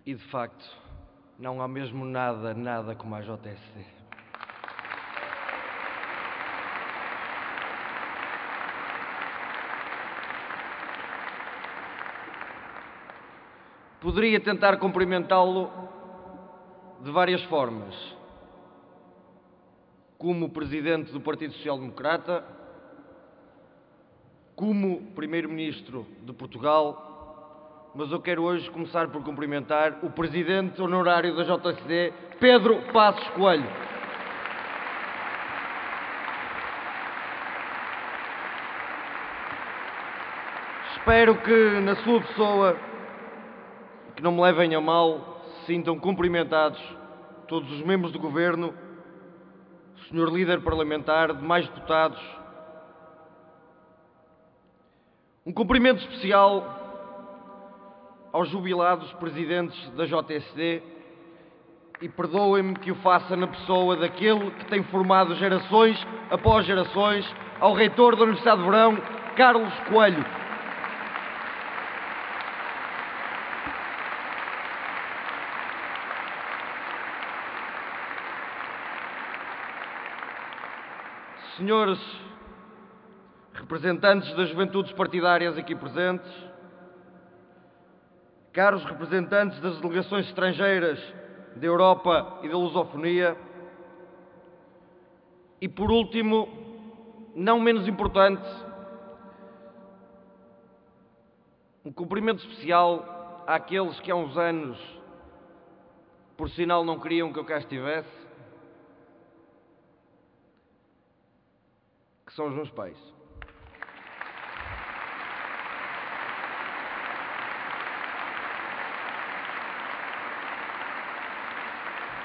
E, de facto, não há mesmo nada como a JSD. Poderia tentar cumprimentá-lo de várias formas. Como Presidente do Partido Social Democrata, como Primeiro-Ministro de Portugal, mas eu quero hoje começar por cumprimentar o Presidente honorário da JSD, Pedro Passos Coelho. Espero que na sua pessoa, que não me levem a mal, se sintam cumprimentados todos os membros do Governo, o Sr. Líder Parlamentar, demais deputados. Um cumprimento especial aos jubilados presidentes da JSD e perdoem-me que o faça na pessoa daquele que tem formado gerações após gerações, ao reitor da Universidade de Verão, Carlos Coelho. Senhores representantes das juventudes partidárias aqui presentes, caros representantes das delegações estrangeiras da Europa e da lusofonia, e por último, não menos importante, um cumprimento especial àqueles que há uns anos, por sinal, não queriam que eu cá estivesse, que são os meus pais.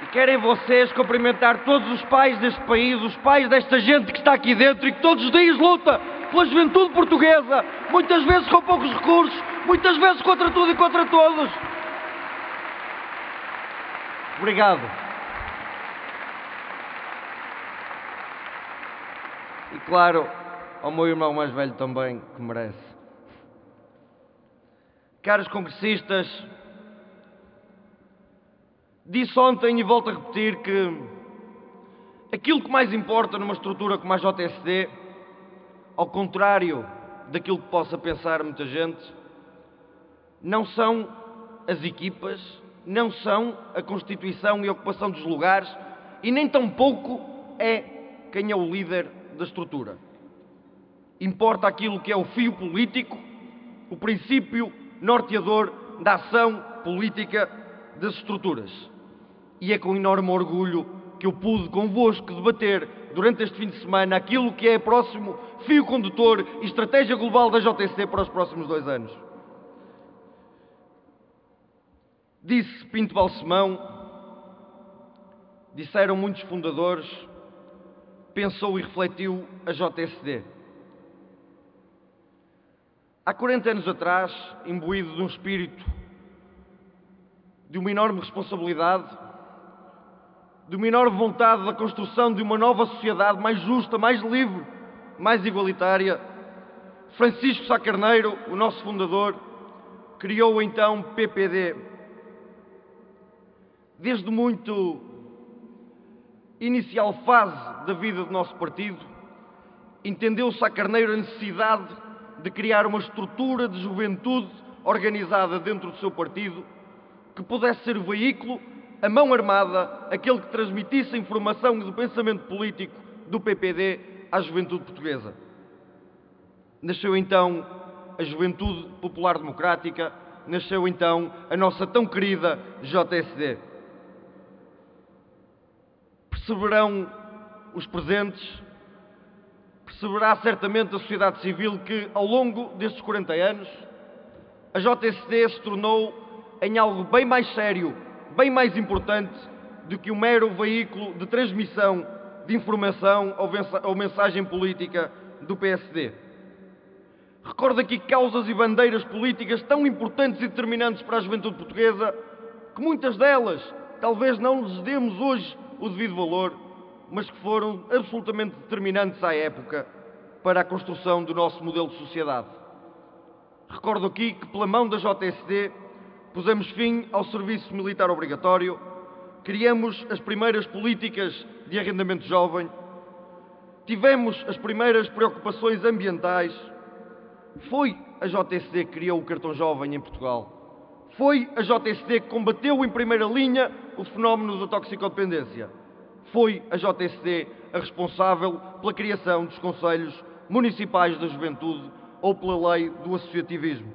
E querem vocês cumprimentar todos os pais deste país, os pais desta gente que está aqui dentro e que todos os dias luta pela juventude portuguesa, muitas vezes com poucos recursos, muitas vezes contra tudo e contra todos. Obrigado. E claro, ao meu irmão mais velho também, que merece. Caros congressistas, disse ontem e volto a repetir que aquilo que mais importa numa estrutura como a JSD, ao contrário daquilo que possa pensar muita gente, não são as equipas, não são a constituição e a ocupação dos lugares e nem tampouco é quem é o líder da estrutura. Importa aquilo que é o fio político, o princípio norteador da ação política das estruturas. E é com enorme orgulho que eu pude convosco debater durante este fim de semana aquilo que é próximo fio condutor e estratégia global da JSD para os próximos 2 anos. Disse Pinto Balsemão, disseram muitos fundadores, pensou e refletiu a JSD. Há 40 anos atrás, imbuído de um espírito de uma enorme responsabilidade, de uma enorme vontade da construção de uma nova sociedade mais justa, mais livre, mais igualitária, Francisco Sá Carneiro, o nosso fundador, criou então PPD. Desde muito inicial fase da vida do nosso partido, entendeu Sá Carneiro a necessidade de criar uma estrutura de juventude organizada dentro do seu partido que pudesse ser o veículo, a mão armada, aquele que transmitisse a informação e do pensamento político do PPD à juventude portuguesa. Nasceu então a Juventude Popular Democrática, nasceu então a nossa tão querida JSD. Perceberão os presentes, perceberá certamente a sociedade civil que, ao longo destes 40 anos, a JSD se tornou em algo bem mais sério, bem mais importante do que um mero veículo de transmissão de informação ou mensagem política do PSD. Recordo aqui causas e bandeiras políticas tão importantes e determinantes para a juventude portuguesa que muitas delas talvez não lhes demos hoje o devido valor, mas que foram absolutamente determinantes à época para a construção do nosso modelo de sociedade. Recordo aqui que, pela mão da JSD, pusemos fim ao serviço militar obrigatório, criamos as primeiras políticas de arrendamento jovem, tivemos as primeiras preocupações ambientais. Foi a JSD que criou o cartão jovem em Portugal. Foi a JSD que combateu em primeira linha o fenómeno da toxicodependência. Foi a JSD a responsável pela criação dos Conselhos Municipais da Juventude ou pela lei do associativismo.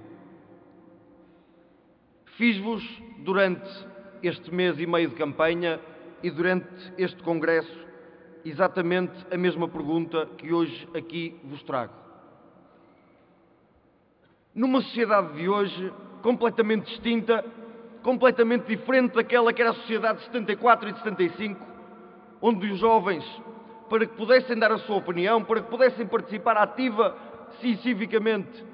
Fiz-vos, durante este mês e meio de campanha e durante este congresso, exatamente a mesma pergunta que hoje aqui vos trago. Numa sociedade de hoje completamente distinta, completamente diferente daquela que era a sociedade de 74 e de 75, onde os jovens, para que pudessem dar a sua opinião, para que pudessem participar ativa e civicamente,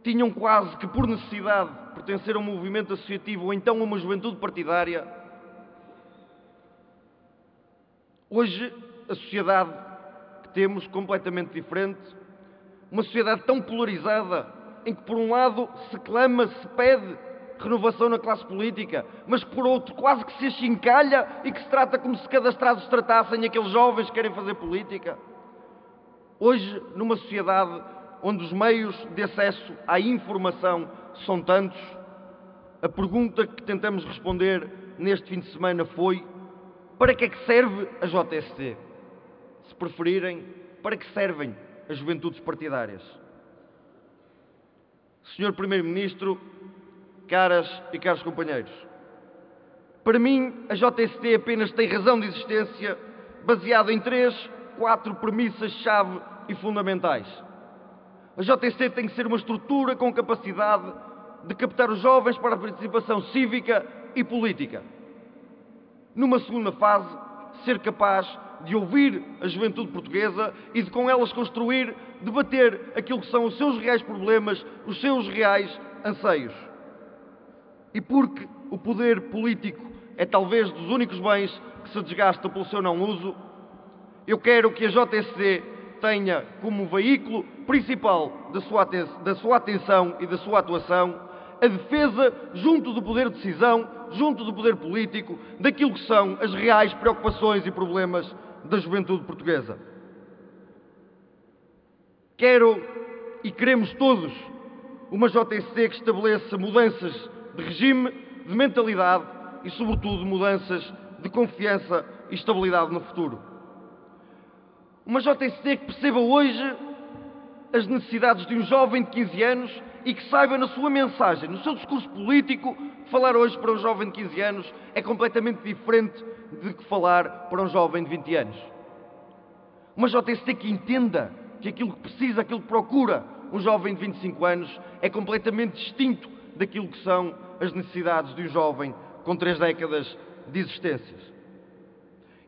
tinham quase que por necessidade pertencer a um movimento associativo ou então a uma juventude partidária. Hoje, a sociedade que temos, completamente diferente, uma sociedade tão polarizada, em que por um lado se clama, se pede renovação na classe política, mas que por outro quase que se achincalha e que se trata como se cadastrados se tratassem aqueles jovens que querem fazer política. Hoje, numa sociedade onde os meios de acesso à informação são tantos, a pergunta que tentamos responder neste fim de semana foi: para que é que serve a JSD? Se preferirem, para que servem as juventudes partidárias? Senhor Primeiro-Ministro, caras e caros companheiros, para mim a JSD apenas tem razão de existência baseada em 4 premissas-chave e fundamentais. A JSD tem que ser uma estrutura com capacidade de captar os jovens para a participação cívica e política. Numa segunda fase, ser capaz de ouvir a juventude portuguesa e de com elas construir, debater aquilo que são os seus reais problemas, os seus reais anseios. E porque o poder político é talvez dos únicos bens que se desgastam pelo seu não uso, eu quero que a JSD tenha como veículo principal da sua atenção e da sua atuação a defesa, junto do poder de decisão, junto do poder político, daquilo que são as reais preocupações e problemas da juventude portuguesa. Quero e queremos todos uma JSD que estabeleça mudanças de regime, de mentalidade e, sobretudo, mudanças de confiança e estabilidade no futuro. Uma JSD que perceba hoje as necessidades de um jovem de 15 anos e que saiba na sua mensagem, no seu discurso político, falar hoje para um jovem de 15 anos é completamente diferente de que falar para um jovem de 20 anos. Uma JSD que entenda que aquilo que precisa, aquilo que procura um jovem de 25 anos é completamente distinto daquilo que são as necessidades de um jovem com 3 décadas de existências.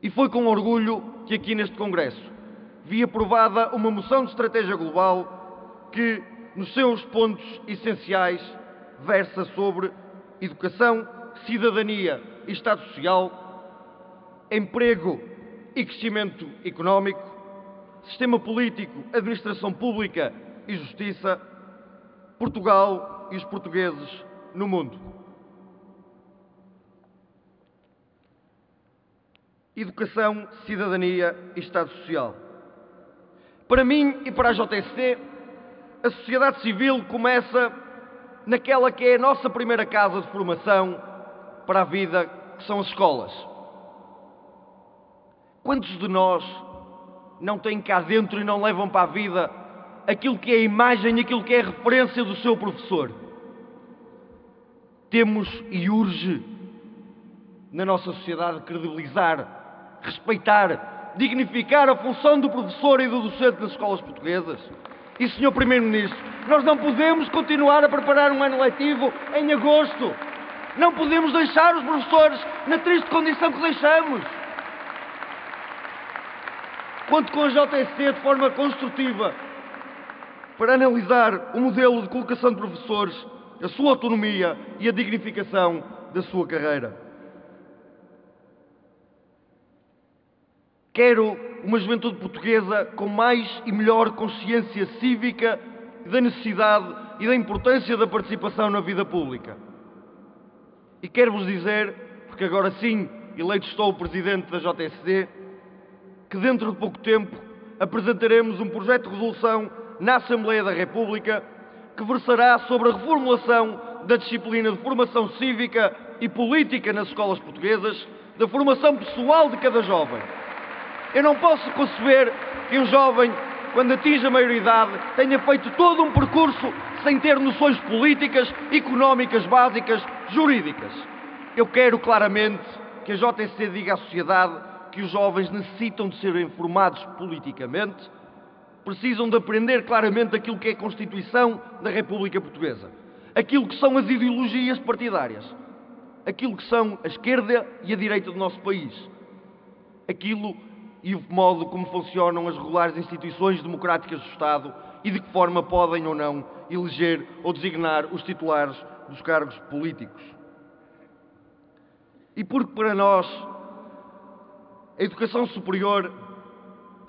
E foi com orgulho que aqui neste Congresso vi aprovada uma moção de estratégia global que, nos seus pontos essenciais, versa sobre educação, cidadania e Estado Social, emprego e crescimento económico, sistema político, administração pública e justiça, Portugal e os portugueses no mundo. Educação, cidadania e Estado Social. Para mim e para a JSD, a sociedade civil começa naquela que é a nossa primeira casa de formação para a vida, que são as escolas. Quantos de nós não têm cá dentro e não levam para a vida aquilo que é a imagem, aquilo que é a referência do seu professor? Temos e urge na nossa sociedade credibilizar, respeitar, dignificar a função do professor e do docente nas escolas portuguesas. E, Sr. Primeiro-Ministro, nós não podemos continuar a preparar um ano letivo em agosto. Não podemos deixar os professores na triste condição que deixamos. Conto com a JSD de forma construtiva para analisar o modelo de colocação de professores, a sua autonomia e a dignificação da sua carreira. Quero uma juventude portuguesa com mais e melhor consciência cívica da necessidade e da importância da participação na vida pública. E quero-vos dizer, porque agora sim, eleito estou o Presidente da JSD, que dentro de pouco tempo apresentaremos um projeto de resolução na Assembleia da República que versará sobre a reformulação da disciplina de formação cívica e política nas escolas portuguesas, da formação pessoal de cada jovem. Eu não posso conceber que um jovem, quando atinge a maioridade, tenha feito todo um percurso sem ter noções políticas, económicas básicas, jurídicas. Eu quero claramente que a JSD diga à sociedade que os jovens necessitam de ser informados politicamente, precisam de aprender claramente aquilo que é a Constituição da República Portuguesa, aquilo que são as ideologias partidárias, aquilo que são a esquerda e a direita do nosso país, aquilo e o modo como funcionam as regulares instituições democráticas do Estado e de que forma podem ou não eleger ou designar os titulares dos cargos políticos. E porque para nós a educação superior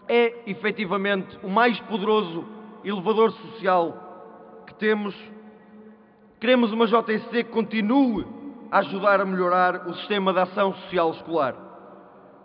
é efetivamente o mais poderoso elevador social que temos, queremos uma JSD que continue a ajudar a melhorar o sistema de ação social escolar.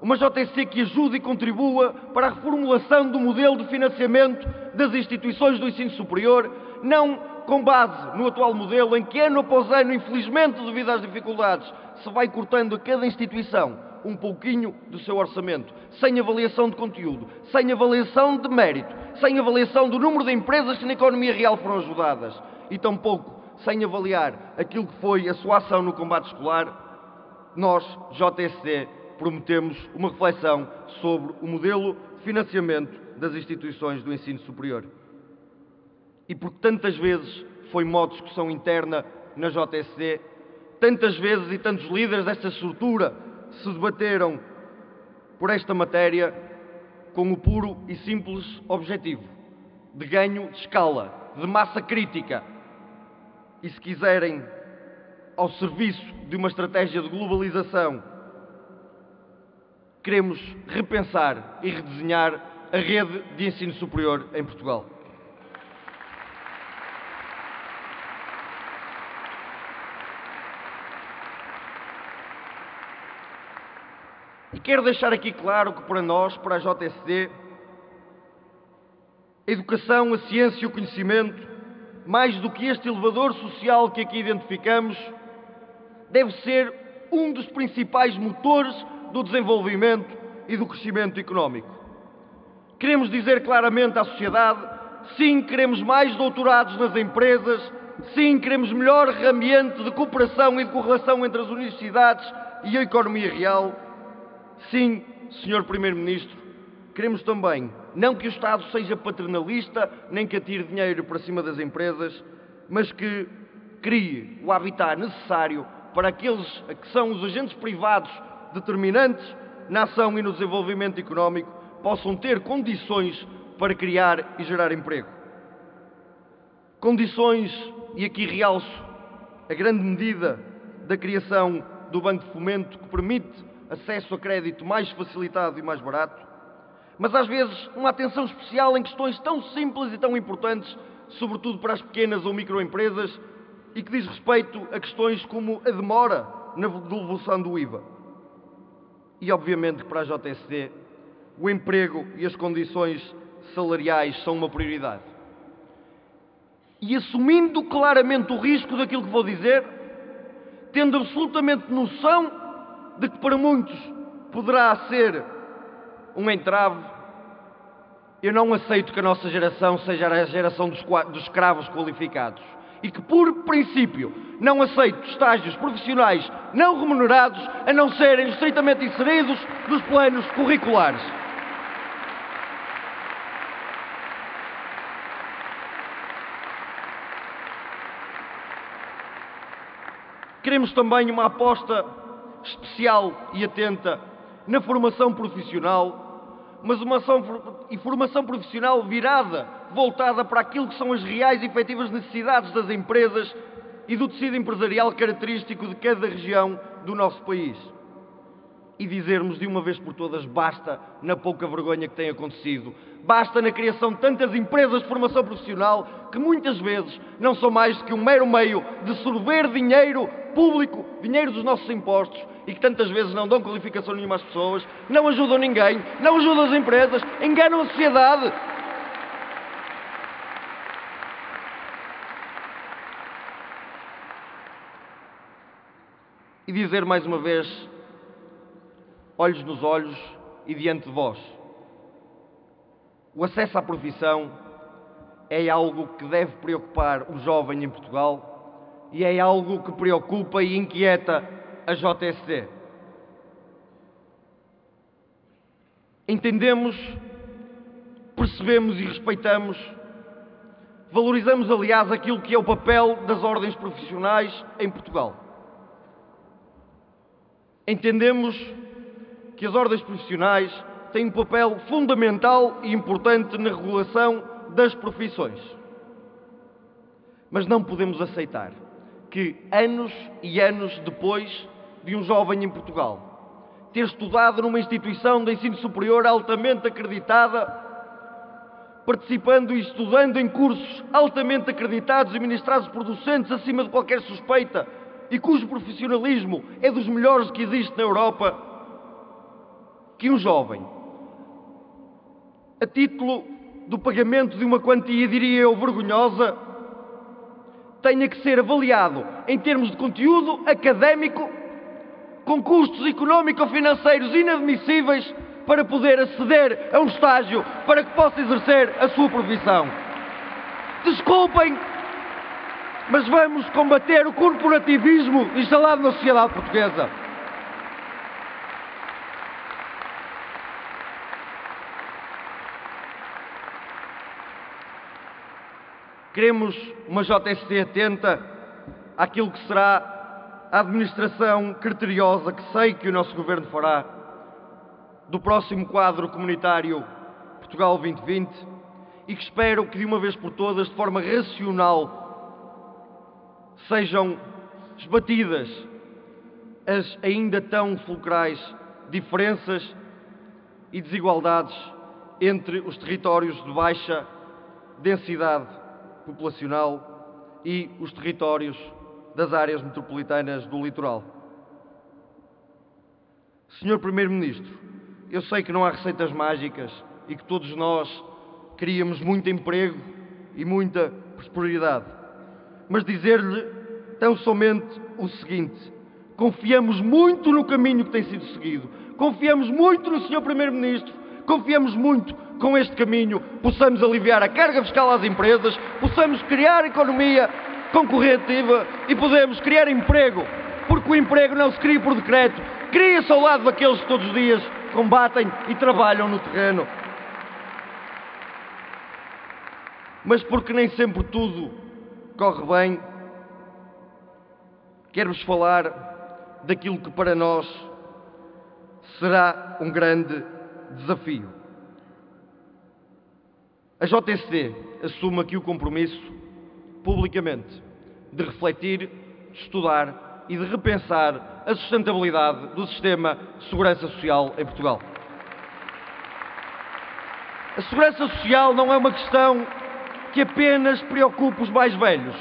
Uma JSD que ajude e contribua para a reformulação do modelo de financiamento das instituições do ensino superior, não com base no atual modelo em que ano após ano, infelizmente devido às dificuldades, se vai cortando a cada instituição um pouquinho do seu orçamento, sem avaliação de conteúdo, sem avaliação de mérito, sem avaliação do número de empresas que na economia real foram ajudadas e tampouco sem avaliar aquilo que foi a sua ação no combate escolar. Nós, JSD, prometemos uma reflexão sobre o modelo de financiamento das instituições do ensino superior. E porque tantas vezes foi modo de discussão interna na JSD, tantas vezes e tantos líderes desta estrutura se debateram por esta matéria com o puro e simples objetivo de ganho de escala, de massa crítica e, se quiserem, ao serviço de uma estratégia de globalização, queremos repensar e redesenhar a rede de ensino superior em Portugal. E quero deixar aqui claro que para nós, para a JSD, a educação, a ciência e o conhecimento, mais do que este elevador social que aqui identificamos, deve ser um dos principais motores do desenvolvimento e do crescimento económico. Queremos dizer claramente à sociedade, sim, queremos mais doutorados nas empresas, sim, queremos melhor ambiente de cooperação e de correlação entre as universidades e a economia real. Sim, Sr. Primeiro-Ministro, queremos também, não que o Estado seja paternalista, nem que atire dinheiro para cima das empresas, mas que crie o habitat necessário para aqueles que são os agentes privados determinantes na ação e no desenvolvimento económico possam ter condições para criar e gerar emprego. Condições, e aqui realço a grande medida da criação do Banco de Fomento que permite acesso a crédito mais facilitado e mais barato, mas às vezes uma atenção especial em questões tão simples e tão importantes, sobretudo para as pequenas ou microempresas, e que diz respeito a questões como a demora na devolução do IVA. E obviamente que para a JSD o emprego e as condições salariais são uma prioridade. E assumindo claramente o risco daquilo que vou dizer, tendo absolutamente noção de que para muitos poderá ser um entrave, eu não aceito que a nossa geração seja a geração dos escravos qualificados e que, por princípio, não aceito estágios profissionais não remunerados a não serem estritamente inseridos nos planos curriculares. Queremos também uma aposta especial e atenta na formação profissional, mas uma formação profissional virada, voltada para aquilo que são as reais e efetivas necessidades das empresas e do tecido empresarial característico de cada região do nosso país. e dizermos de uma vez por todas basta na pouca vergonha que tem acontecido. Basta na criação de tantas empresas de formação profissional que muitas vezes não são mais do que um mero meio de sorver dinheiro público, dinheiro dos nossos impostos, e que tantas vezes não dão qualificação nenhuma às pessoas, não ajudam ninguém, não ajudam as empresas, enganam a sociedade. E dizer mais uma vez, olhos nos olhos e diante de vós: o acesso à profissão é algo que deve preocupar o jovem em Portugal e é algo que preocupa e inquieta a JSD. Entendemos, percebemos e respeitamos, valorizamos, aliás, aquilo que é o papel das ordens profissionais em Portugal. Entendemos que as ordens profissionais têm um papel fundamental e importante na regulação das profissões. Mas não podemos aceitar que, anos e anos depois de um jovem em Portugal ter estudado numa instituição de ensino superior altamente acreditada, participando e estudando em cursos altamente acreditados e ministrados por docentes acima de qualquer suspeita e cujo profissionalismo é dos melhores que existe na Europa, que um jovem, a título do pagamento de uma quantia, diria eu, vergonhosa, tenha que ser avaliado em termos de conteúdo académico, com custos económico-financeiros inadmissíveis para poder aceder a um estágio para que possa exercer a sua profissão. Desculpem, mas vamos combater o corporativismo instalado na sociedade portuguesa. Queremos uma JSD atenta àquilo que será a administração criteriosa, que sei que o nosso Governo fará, do próximo quadro comunitário Portugal 2020 e que espero que de uma vez por todas, de forma racional, sejam esbatidas as ainda tão fulcrais diferenças e desigualdades entre os territórios de baixa densidade populacional e os territórios das áreas metropolitanas do litoral. Senhor Primeiro-Ministro, eu sei que não há receitas mágicas e que todos nós queríamos muito emprego e muita prosperidade, mas dizer-lhe tão somente o seguinte: confiamos muito no caminho que tem sido seguido, confiamos muito no Senhor Primeiro-Ministro, confiamos muito com este caminho possamos aliviar a carga fiscal às empresas, possamos criar economia concorrentiva e podemos criar emprego, porque o emprego não se cria por decreto, cria-se ao lado daqueles que todos os dias combatem e trabalham no terreno. Mas porque nem sempre tudo corre bem, quero-vos falar daquilo que para nós será um grande desafio. A JSD assume aqui o compromisso, publicamente, de refletir, de estudar e de repensar a sustentabilidade do sistema de segurança social em Portugal. A segurança social não é uma questão que apenas preocupa os mais velhos.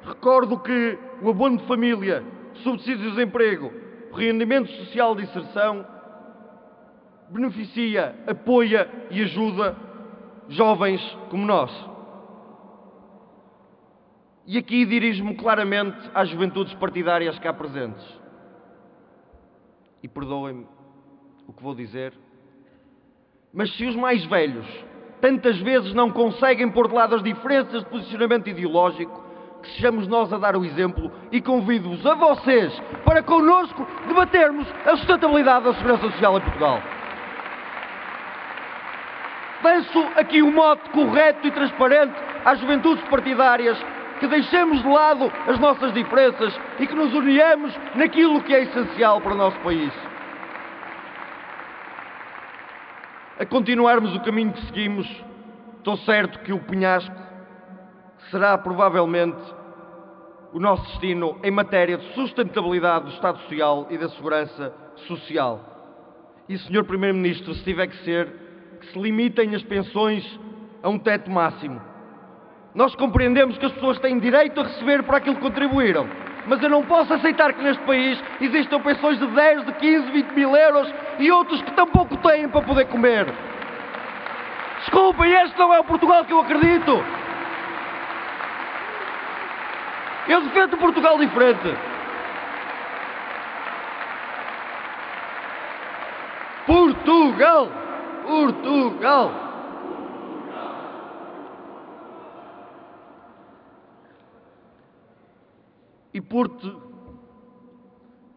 Recordo que o abono de família, subsídios de desemprego, o rendimento social de inserção beneficia, apoia e ajuda jovens como nós. E aqui dirijo-me claramente às juventudes partidárias cá presentes. E perdoem-me o que vou dizer, mas se os mais velhos tantas vezes não conseguem pôr de lado as diferenças de posicionamento ideológico, que sejamos nós a dar o exemplo e convido-vos a vocês para connosco debatermos a sustentabilidade da segurança social em Portugal. Lanço aqui um mote correto e transparente às juventudes partidárias, que deixemos de lado as nossas diferenças e que nos uniamos naquilo que é essencial para o nosso país. A continuarmos o caminho que seguimos, estou certo que o penhasco será provavelmente o nosso destino em matéria de sustentabilidade do Estado Social e da segurança social. E, Sr. Primeiro-Ministro, se tiver que ser, que se limitem as pensões a um teto máximo. Nós compreendemos que as pessoas têm direito a receber por aquilo que contribuíram, mas eu não posso aceitar que neste país existam pensões de 10, de 15, 20 mil euros e outros que tampouco têm para poder comer. Desculpem, este não é o Portugal que eu acredito. Eu defendo Portugal diferente. Portugal! Portugal! E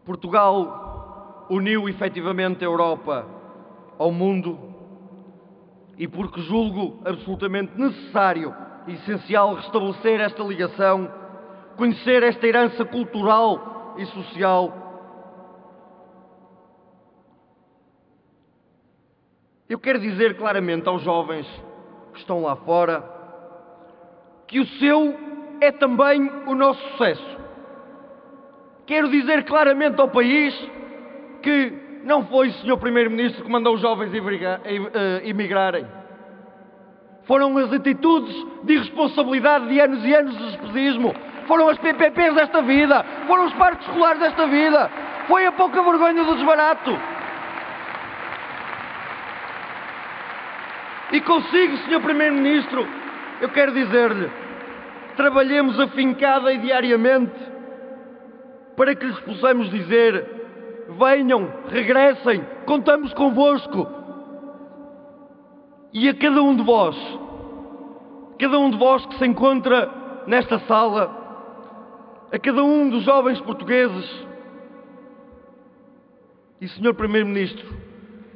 Portugal uniu efetivamente a Europa ao mundo, e porque julgo absolutamente necessário e essencial restabelecer esta ligação, conhecer esta herança cultural e social, eu quero dizer claramente aos jovens que estão lá fora que o seu é também o nosso sucesso. Quero dizer claramente ao país que não foi o Sr. Primeiro-Ministro que mandou os jovens emigrarem. Foram as atitudes de irresponsabilidade de anos e anos de despesismo. Foram as PPPs desta vida. Foram os parques escolares desta vida. Foi a pouca vergonha do desbarato. E consigo, Sr. Primeiro-Ministro, eu quero dizer-lhe, trabalhemos afincada e diariamente para que lhes possamos dizer: venham, regressem, contamos convosco. E a cada um de vós que se encontra nesta sala, a cada um dos jovens portugueses, e Sr. Primeiro-Ministro,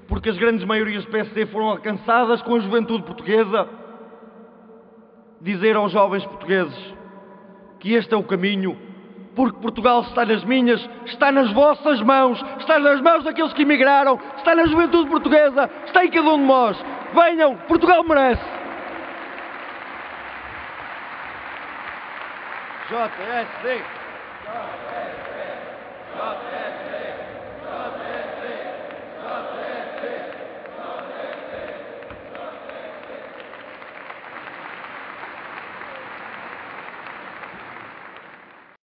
porque as grandes maiorias do PSD foram alcançadas com a juventude portuguesa, dizer aos jovens portugueses que este é o caminho, porque Portugal está nas minhas, está nas vossas mãos, está nas mãos daqueles que emigraram, está na juventude portuguesa, está em cada um de nós. Venham, Portugal merece. JSD. JSD. JSD. JSD. JSD.